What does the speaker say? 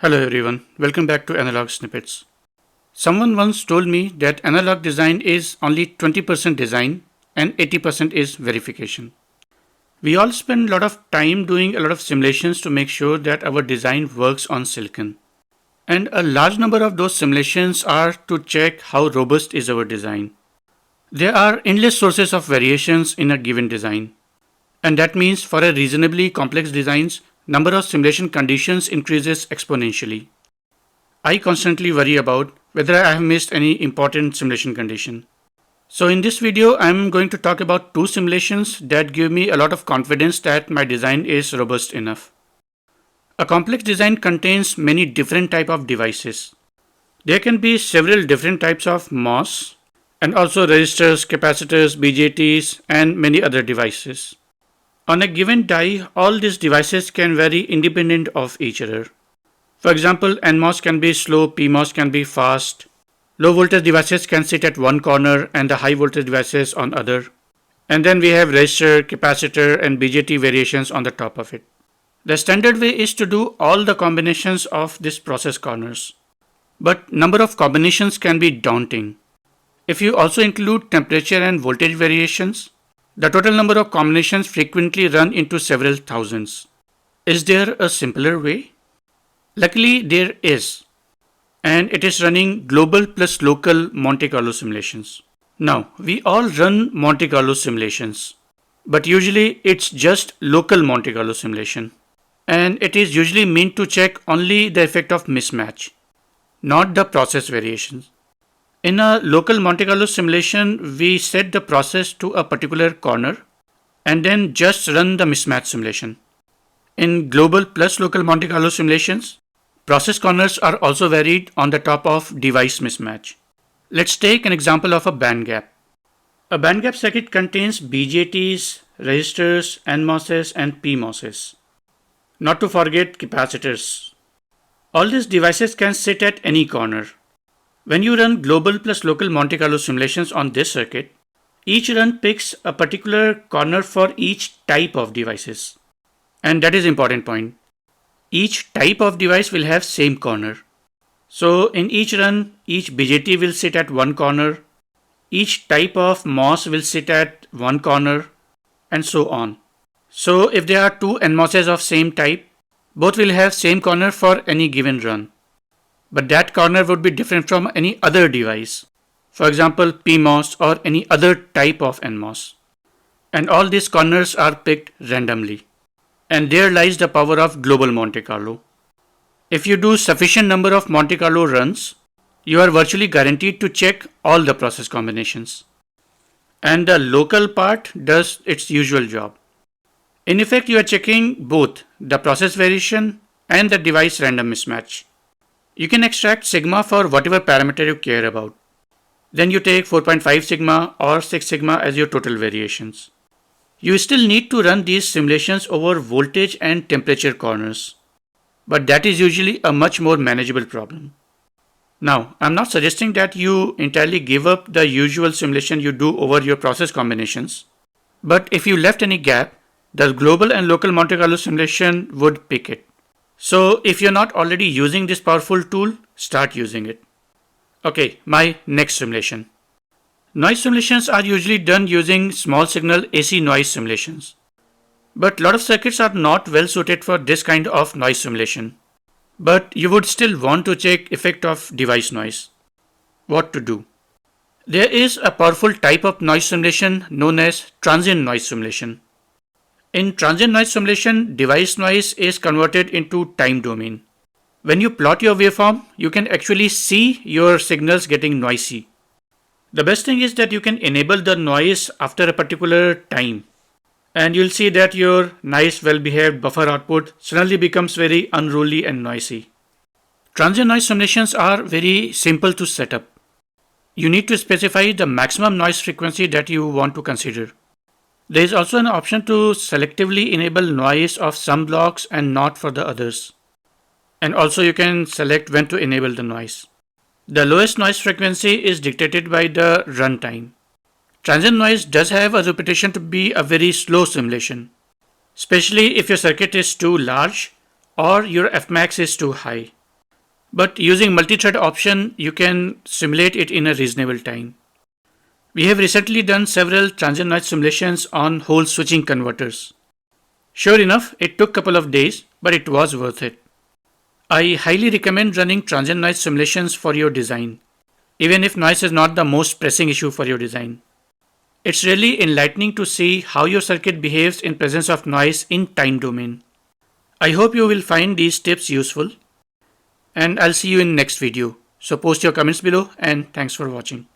Hello everyone, welcome back to Analog Snippets. Someone once told me that analog design is only 20% design and 80% is verification. We all spend a lot of time doing a lot of simulations to make sure that our design works on silicon. And a large number of those simulations are to check how robust is our design. There are endless sources of variations in a given design. And that means for a reasonably complex designs, number of simulation conditions increases exponentially. I constantly worry about whether I have missed any important simulation condition. So in this video, I'm going to talk about two simulations that give me a lot of confidence that my design is robust enough. A complex design contains many different types of devices. There can be several different types of MOS and also resistors, capacitors, BJTs and many other devices. On a given die, all these devices can vary independent of each other. For example, NMOS can be slow, PMOS can be fast. Low voltage devices can sit at one corner and the high voltage devices on other. And then we have resistor, capacitor and BJT variations on the top of it. The standard way is to do all the combinations of these process corners. But number of combinations can be daunting. If you also include temperature and voltage variations, the total number of combinations frequently run into several thousands. Is there a simpler way? Luckily, there is, and it is running global plus local Monte Carlo simulations. Now, we all run Monte Carlo simulations, but usually it's just local Monte Carlo simulation, and it is usually meant to check only the effect of mismatch, not the process variations. In a local Monte Carlo simulation, we set the process to a particular corner and then just run the mismatch simulation. In global plus local Monte Carlo simulations, process corners are also varied on the top of device mismatch. Let's take an example of a bandgap. A bandgap circuit contains BJTs, resistors, NMOSs and PMOSs. Not to forget capacitors. All these devices can sit at any corner. When you run global plus local Monte Carlo simulations on this circuit, each run picks a particular corner for each type of devices. And that is important point. Each type of device will have same corner. So in each run, each BJT will sit at one corner, each type of MOS will sit at one corner, and so on. So if there are two NMOSs of same type, both will have same corner for any given run. But that corner would be different from any other device. For example, PMOS or any other type of NMOS. And all these corners are picked randomly. And there lies the power of global Monte Carlo. If you do sufficient number of Monte Carlo runs, you are virtually guaranteed to check all the process combinations. And the local part does its usual job. In effect, you are checking both the process variation and the device random mismatch. You can extract sigma for whatever parameter you care about. Then you take 4.5 sigma or 6 sigma as your total variations. You still need to run these simulations over voltage and temperature corners. But that is usually a much more manageable problem. Now, I'm not suggesting that you entirely give up the usual simulation you do over your process combinations. But if you left any gap, the global and local Monte Carlo simulation would pick it. So if you're not already using this powerful tool, start using it. Okay, my next simulation. Noise simulations are usually done using small signal AC noise simulations. But a lot of circuits are not well suited for this kind of noise simulation. But you would still want to check effect of device noise. What to do? There is a powerful type of noise simulation known as transient noise simulation. In transient noise simulation, device noise is converted into time domain. When you plot your waveform, you can actually see your signals getting noisy. The best thing is that you can enable the noise after a particular time. And you'll see that your nice well-behaved buffer output suddenly becomes very unruly and noisy. Transient noise simulations are very simple to set up. You need to specify the maximum noise frequency that you want to consider. There is also an option to selectively enable noise of some blocks and not for the others. And also you can select when to enable the noise. The lowest noise frequency is dictated by the runtime. Transient noise does have a reputation to be a very slow simulation, especially if your circuit is too large or your Fmax is too high. But using multi-thread option, you can simulate it in a reasonable time. We have recently done several transient noise simulations on whole switching converters. Sure enough, it took a couple of days, but it was worth it. I highly recommend running transient noise simulations for your design, even if noise is not the most pressing issue for your design. It's really enlightening to see how your circuit behaves in presence of noise in time domain. I hope you will find these tips useful, and I'll see you in next video. So post your comments below, and thanks for watching.